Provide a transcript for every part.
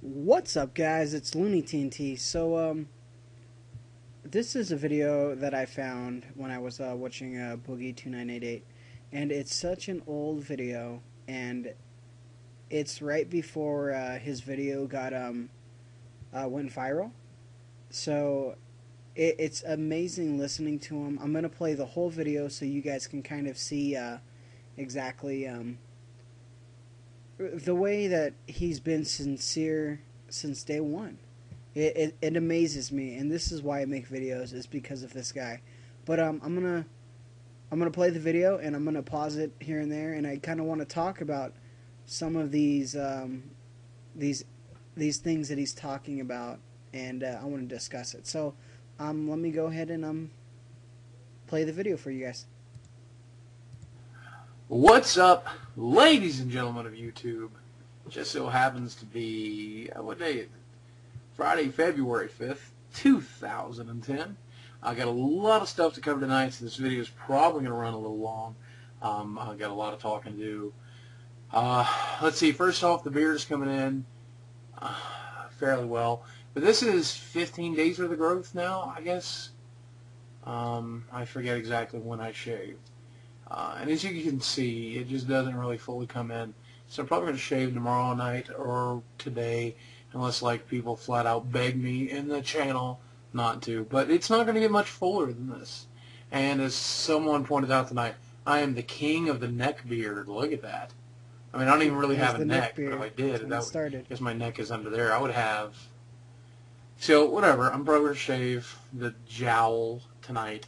What's up, guys? It's Looney TNT. This is a video that I found when I was watching Boogie2988, and it's such an old video, and it's right before his video got went viral. So it's amazing listening to him. I'm gonna play the whole video so you guys can kind of see exactly the way that he's been sincere since day one. It amazes me, and this is why I make videos, is because of this guy. But I'm gonna play the video, and I'm gonna pause it here and there, and I kind of want to talk about some of these these things that he's talking about, and I want to discuss it. So let me go ahead and play the video for you guys. What's up, ladies and gentlemen of YouTube? Just so happens to be, what day is it? Friday, February 5th, 2010. I got a lot of stuff to cover tonight, so this video is probably going to run a little long. I've got a lot of talking to do. Let's see, first off, the beard is coming in fairly well. But this is 15 days worth of growth now, I guess. I forget exactly when I shaved. And as you can see, it just doesn't really fully come in. So I'm probably going to shave tomorrow night or today, unless like people flat out beg me in the channel not to. But it's not going to get much fuller than this. And as someone pointed out tonight, I am the king of the neck beard. Look at that. I mean, I don't even really have a neck, but if I did, I guess my neck is under there. I would have. So whatever. I'm probably going to shave the jowl tonight.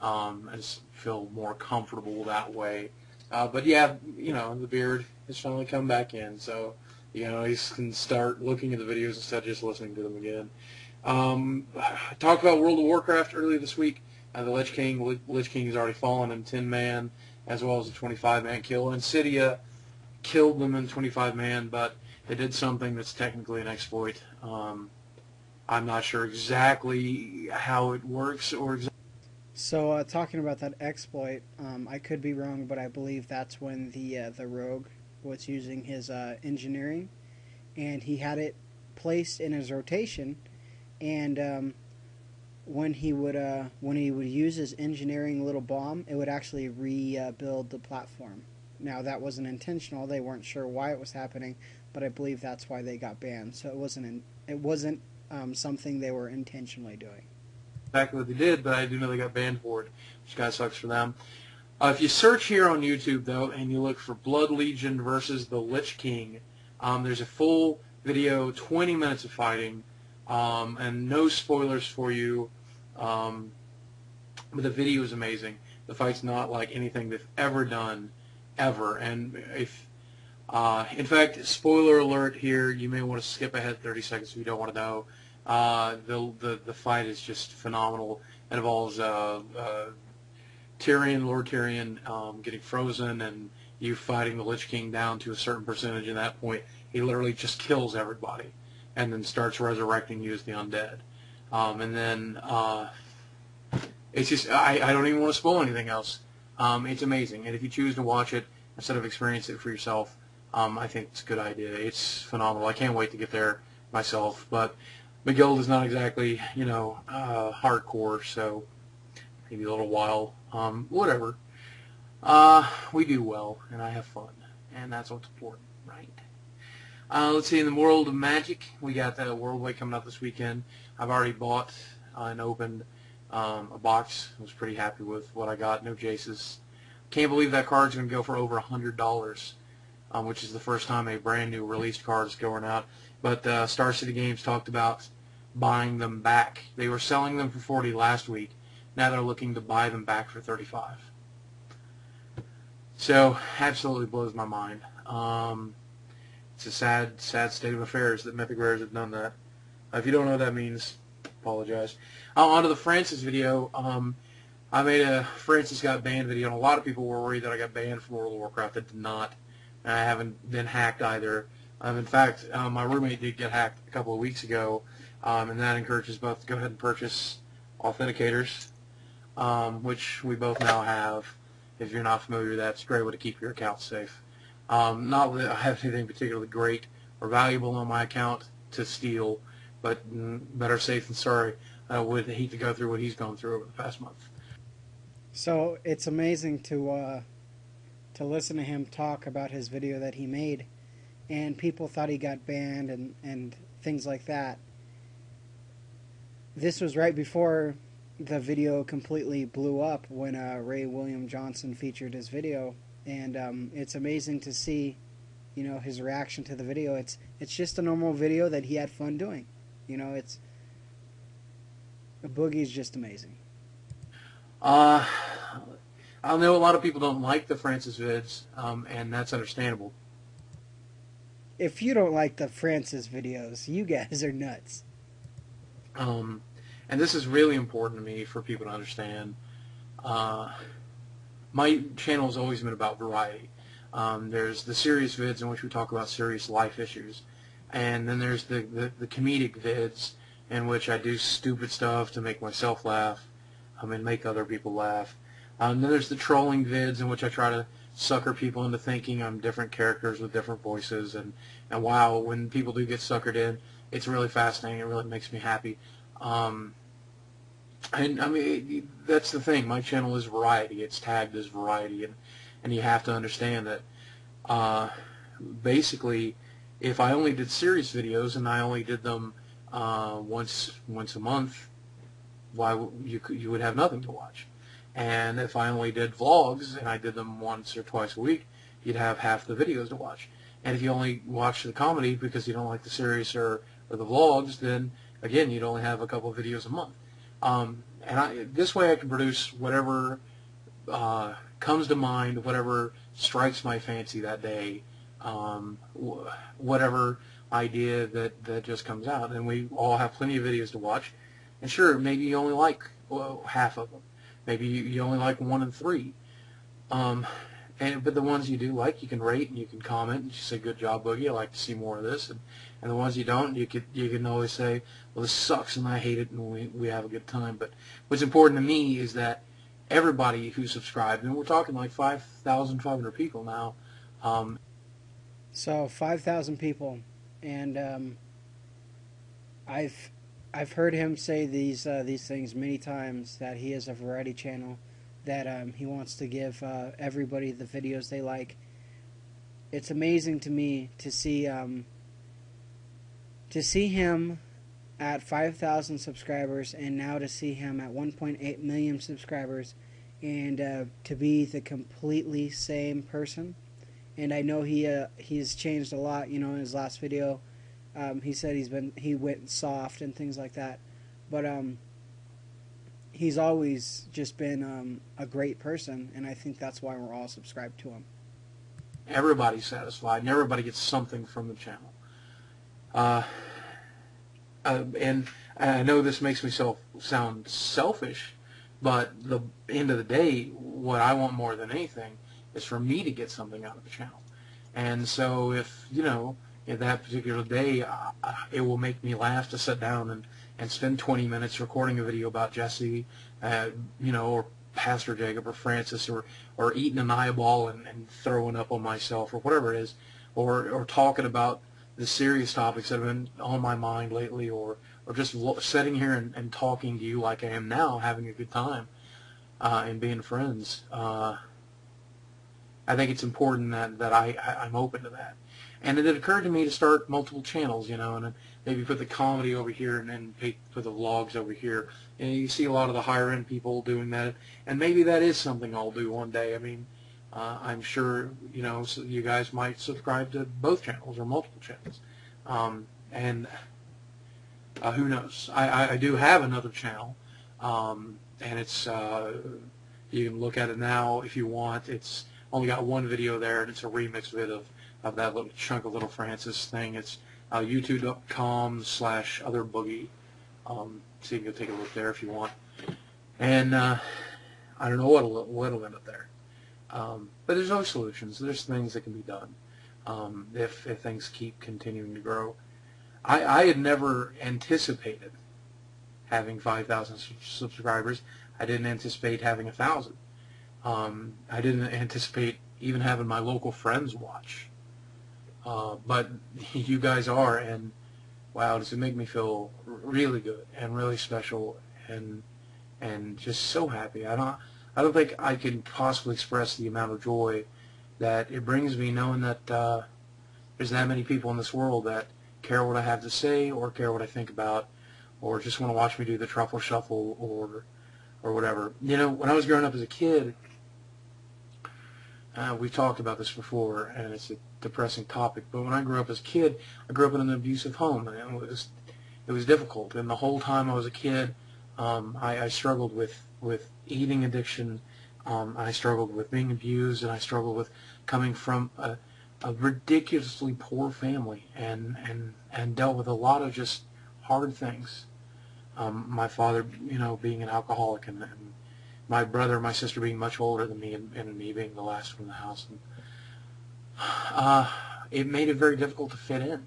I just feel more comfortable that way. But yeah, you know, the beard has finally come back in, so you know, you can start looking at the videos instead of just listening to them again. I talked about World of Warcraft earlier this week. The Lich King has already fallen in 10-man, as well as a 25-man kill. Insidia killed them in 25-man, but they did something that's technically an exploit. I'm not sure exactly how it works or exactly. So talking about that exploit, I could be wrong, but I believe that's when the rogue was using his engineering, and he had it placed in his rotation, and when he would use his engineering little bomb, it would actually rebuild the platform. Now that wasn't intentional; they weren't sure why it was happening, but I believe that's why they got banned. So it wasn't something they were intentionally doing. Exactly what they did, but I do know they got banned for it, which kind of sucks for them. If you search here on YouTube, though, and you look for Blood Legion versus the Lich King, there's a full video, 20 minutes of fighting, and no spoilers for you, but the video is amazing. The fight's not like anything they've ever done, ever. And if, in fact, spoiler alert here, you may want to skip ahead 30 seconds if you don't want to know. The fight is just phenomenal. It involves Tyrion, Lord Tyrion, getting frozen, and you fighting the Lich King down to a certain percentage. At that point, he literally just kills everybody, and then starts resurrecting you as the undead. And then it's just I don't even want to spoil anything else. It's amazing, and if you choose to watch it instead of experience it for yourself, I think it's a good idea. It's phenomenal. I can't wait to get there myself, but my guild is not exactly, you know, hardcore, so maybe a little while. Whatever. We do well, and I have fun, and that's what's important, right? Let's see, in the world of Magic, we got the Worldway coming up this weekend. I've already bought and opened a box. I was pretty happy with what I got. No Jaces. Can't believe that card's going to go for over $100, which is the first time a brand new released card is going out. But Star City Games talked about buying them back. They were selling them for $40 last week. Now they're looking to buy them back for $35. So absolutely blows my mind. It's a sad state of affairs that Mythic Rares have done that. If you don't know what that means, apologize. On to the Francis video. I made a Francis got banned video, and a lot of people were worried that I got banned from World of Warcraft. I did not. I haven't been hacked either. In fact, my roommate did get hacked a couple of weeks ago, and that encourages both to go ahead and purchase authenticators, which we both now have. If you're not familiar with that, it's a great way to keep your account safe. Not that I have anything particularly great or valuable on my account, to steal, but better safe than sorry. I would hate to go through what he's gone through over the past month. So it's amazing to listen to him talk about his video that he made, and people thought he got banned and things like that. This was right before the video completely blew up when Ray William Johnson featured his video, and it's amazing to see, you know, his reaction to the video. It's just a normal video that he had fun doing. You know, Boogie's just amazing. I know a lot of people don't like the Francis vids, and that's understandable. If you don't like the Francis videos, you guys are nuts. And this is really important to me for people to understand. My channel has always been about variety. There's the serious vids in which we talk about serious life issues, and then there's the comedic vids in which I do stupid stuff to make myself laugh, and make other people laugh. Then there's the trolling vids in which I try to sucker people into thinking I'm different characters with different voices, and wow, when people do get suckered in, it's really fascinating. It really makes me happy. And I mean, that's the thing. My channel is variety. It's tagged as variety, and you have to understand that basically, if I only did serious videos and I only did them once a month, you would have nothing to watch. And if I only did vlogs and I did them once or twice a week, you'd have half the videos to watch. And if you only watch the comedy because you don't like the serious or the vlogs, then again, you'd only have a couple of videos a month. And this way I can produce whatever comes to mind, whatever strikes my fancy that day, whatever idea that just comes out. And we all have plenty of videos to watch. And sure, maybe you only like half of them. Maybe you only like 1 and 3. But the ones you do like, you can rate and you can comment and you say, "Good job, Boogie. I like to see more of this." And the ones you don't, you can always say, "Well, this sucks and I hate it," and we have a good time. But what's important to me is that everybody who subscribed, and we're talking like 5,500 people now. So 5,000 people, and I've heard him say these things many times, that he has a variety channel, that he wants to give everybody the videos they like. It's amazing to me to see him at 5,000 subscribers, and now to see him at 1.8 million subscribers, and to be the completely same person. And I know he's changed a lot. You know, in his last video, he said he went soft and things like that, but he's always just been a great person, and I think that's why we're all subscribed to him. Everybody's satisfied, and everybody gets something from the channel. And I know this makes me sound selfish, but the end of the day, what I want more than anything is for me to get something out of the channel. And so if, you know, in that particular day, it will make me laugh to sit down and spend 20 minutes recording a video about Jesse, you know, or Pastor Jacob or Francis, or eating an eyeball and throwing up on myself, or whatever it is, or talking about the serious topics that have been on my mind lately, or just sitting here and talking to you like I am now, having a good time, and being friends. I think it's important that I'm open to that. And it occurred to me to start multiple channels, you know, and maybe put the comedy over here and then put the vlogs over here. And you see a lot of the higher end people doing that, and maybe that is something I'll do one day. I mean, I'm sure, you know, so you guys might subscribe to both channels or multiple channels, and who knows? I do have another channel, and it's you can look at it now if you want. It's only got one video there, and it's a remix vid of that little chunk of Little Francis thing. It's youtube.com/otherboogie. So you can go take a look there if you want. And I don't know what'll end up there. But there's always solutions. There's things that can be done if things keep continuing to grow. I had never anticipated having 5,000 subscribers. I didn't anticipate having 1,000. I didn't anticipate even having my local friends watch. But you guys are, and wow, does it make me feel really good and really special and just so happy. I don't think I can possibly express the amount of joy that it brings me knowing that there's that many people in this world that care what I have to say or care what I think about or just want to watch me do the truffle shuffle or whatever. You know, when I was growing up as a kid, we've talked about this before, and it's a depressing topic, but when I grew up as a kid, I grew up in an abusive home, and it was difficult. And the whole time I was a kid, I struggled with eating addiction. I struggled with being abused, and I struggled with coming from a ridiculously poor family, and dealt with a lot of just hard things. My father, you know, being an alcoholic, and my brother and my sister being much older than me, and me being the last one in the house. And, it made it very difficult to fit in.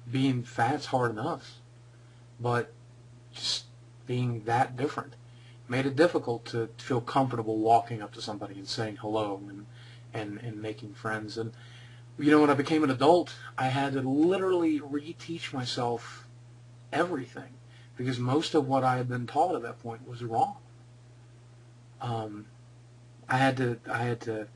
Being fat's hard enough, but just being that different made it difficult to feel comfortable walking up to somebody and saying hello and making friends. And, you know, when I became an adult, I had to literally reteach myself everything, because most of what I had been taught at that point was wrong. I had to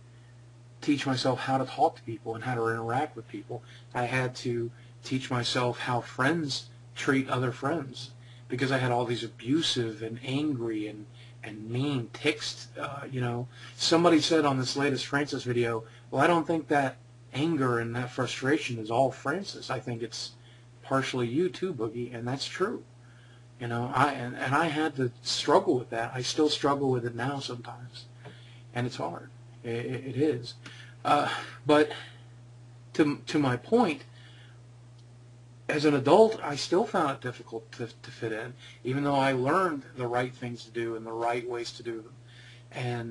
teach myself how to talk to people and how to interact with people. I had to teach myself how friends treat other friends, because I had all these abusive and angry and mean tics. You know, somebody said on this latest Francis video, well, I don't think that anger and that frustration is all Francis. I think it's partially you too, Boogie, and that's true. You know, I had to struggle with that. I still struggle with it now sometimes, and it's hard. It is. But to my point, as an adult, I still found it difficult to fit in, even though I learned the right things to do and the right ways to do them.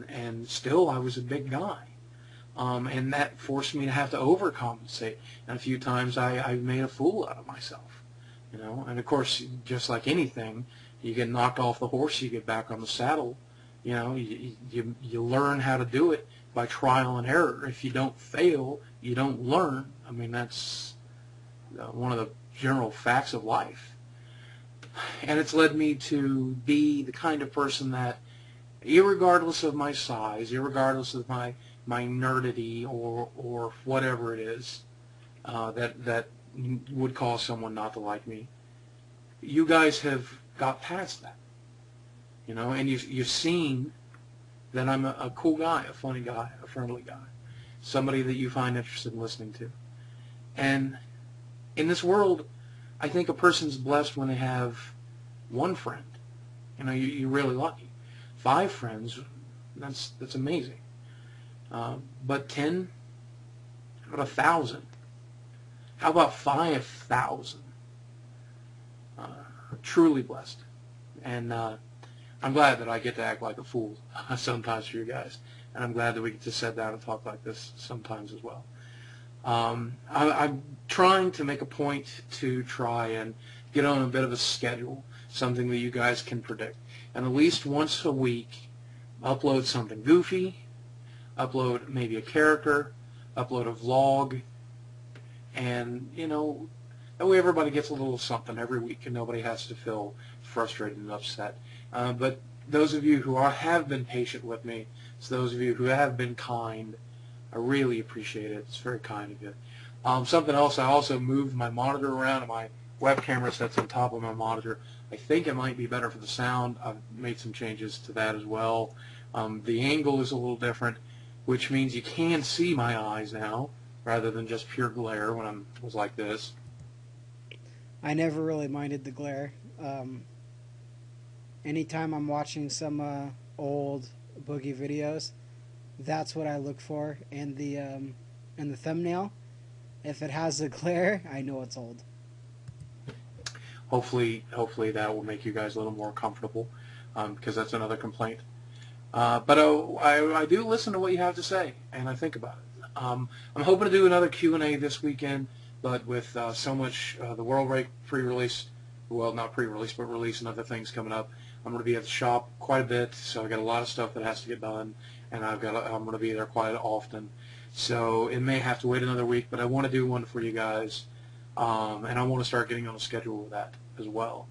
And still, I was a big guy. And that forced me to have to overcompensate. And a few times I made a fool out of myself. You know, and of course, just like anything, you get knocked off the horse, you get back on the saddle. You know, you learn how to do it by trial and error. If you don't fail, you don't learn. I mean, that's one of the general facts of life. And it's led me to be the kind of person that, irregardless of my size, irregardless of my nerdity or whatever it is that would cause someone not to like me, you guys have got past that. You know, and you've seen that I'm a cool guy, a funny guy, a friendly guy, somebody that you find interested in listening to. And in this world, I think a person's blessed when they have one friend. You know, you're really lucky. 5 friends, that's amazing. But 10, how about 1,000? How about 5,000? Truly blessed. And I'm glad that I get to act like a fool sometimes for you guys. And I'm glad that we get to sit down and talk like this sometimes as well. I'm trying to make a point to try and get on a bit of a schedule, something that you guys can predict. And at least once a week, upload something goofy, upload maybe a character, upload a vlog, and, you know, that way everybody gets a little something every week and nobody has to feel frustrated and upset. But those of you who have been patient with me, so those of you who have been kind, I really appreciate it. It's very kind of you. Something else, I also moved my monitor around, and my web camera sits on top of my monitor. I think it might be better for the sound. I've made some changes to that as well. The angle is a little different, which means you can see my eyes now, rather than just pure glare when I was like this. I never really minded the glare. Anytime I'm watching some old Boogie videos, that's what I look for in the thumbnail. If it has a glare, I know it's old. Hopefully that will make you guys a little more comfortable, because that's another complaint. But I do listen to what you have to say, and I think about it. I'm hoping to do another Q&A this weekend, but with so much the World Rate pre-release, well, not pre-release, but release and other things coming up, I'm going to be at the shop quite a bit, so I've got a lot of stuff that has to get done, and I'm going to be there quite often. So it may have to wait another week, but I want to do one for you guys and I want to start getting on a schedule with that as well.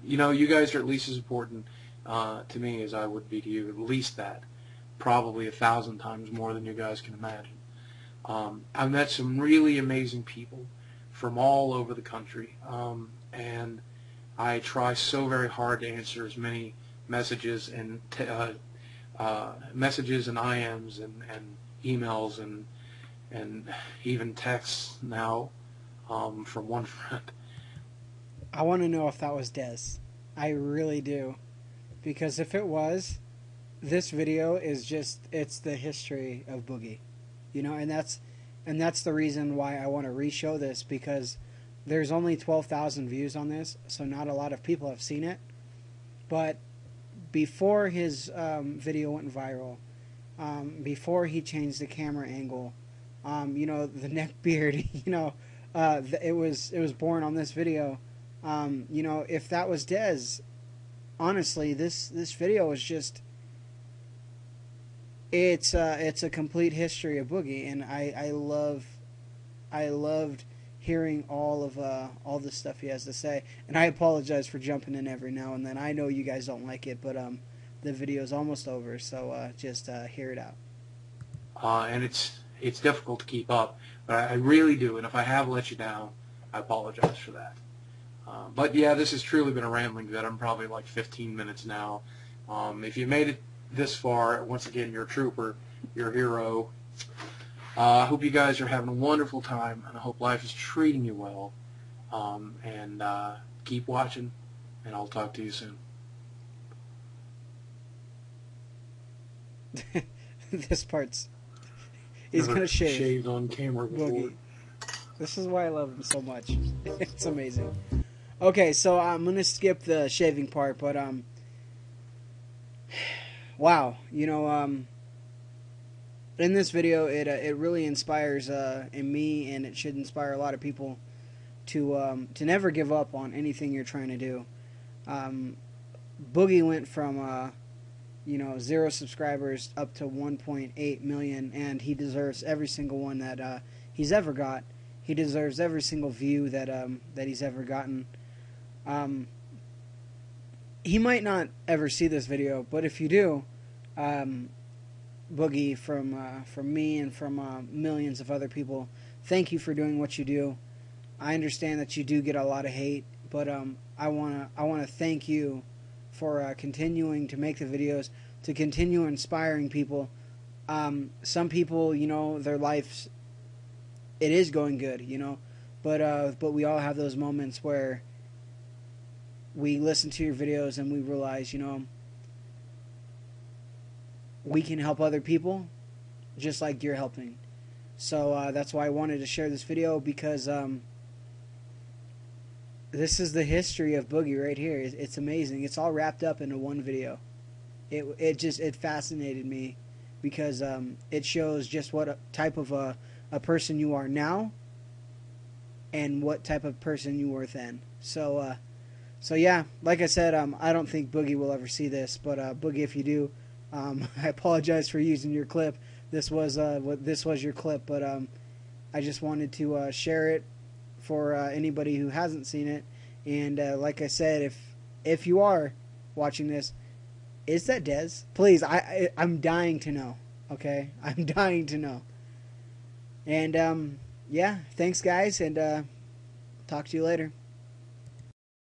You know, you guys are at least as important to me as I would be to you, at least that, probably 1,000 times more than you guys can imagine. I've met some really amazing people from all over the country, and I try so very hard to answer as many messages and messages and IMs and emails and even texts now from one friend. I want to know if that was Dez. I really do. Because if it was, this video is just, it's the history of Boogie. You know, and that's the reason why I want to re-show this, because there's only 12,000 views on this, so not a lot of people have seen it. But before his video went viral, before he changed the camera angle, you know, the neck beard, you know, it was born on this video. You know, if that was Dez, honestly, this video is just, it's a complete history of Boogie, and I loved hearing all the stuff he has to say. And I apologize for jumping in every now and then. I know you guys don't like it, but the video is almost over, so just hear it out. And it's difficult to keep up, but I really do. And if I have let you down, I apologize for that. But yeah, this has truly been a rambling vid. I'm probably like 15 minutes now. If you made it this far, once again, you're a trooper, you're a hero. I hope you guys are having a wonderful time, and I hope life is treating you well. And keep watching, and I'll talk to you soon. This part's... He's going to shave. Shaved on camera before. Boogie. This is why I love him so much. It's amazing. Okay, so I'm going to skip the shaving part, but wow, you know, in this video, it really inspires in me, and it should inspire a lot of people to never give up on anything you're trying to do. Boogie went from you know, 0 subscribers up to 1.8 million, and he deserves every single one that he's ever got. He deserves every single view that he's ever gotten. He might not ever see this video, but if you do, Boogie, from me and from millions of other people, thank you for doing what you do. I understand that you do get a lot of hate, but I wanna thank you for continuing to make the videos, to continue inspiring people. Some people, you know, their lives, it is going good, you know, but we all have those moments where we listen to your videos and we realize, you know, we can help other people just like you're helping. So that's why I wanted to share this video, because this is the history of Boogie right here. It's amazing. It's all wrapped up into one video. It fascinated me, because it shows just what type of a person you are now and what type of person you were then. So yeah, like I said, I don't think Boogie will ever see this, but Boogie, if you do, I apologize for using your clip. This was your clip, but I just wanted to share it for anybody who hasn't seen it. And like I said, if you are watching this, is that Dez? Please, I'm dying to know. Okay, I'm dying to know. And yeah, thanks guys, and talk to you later.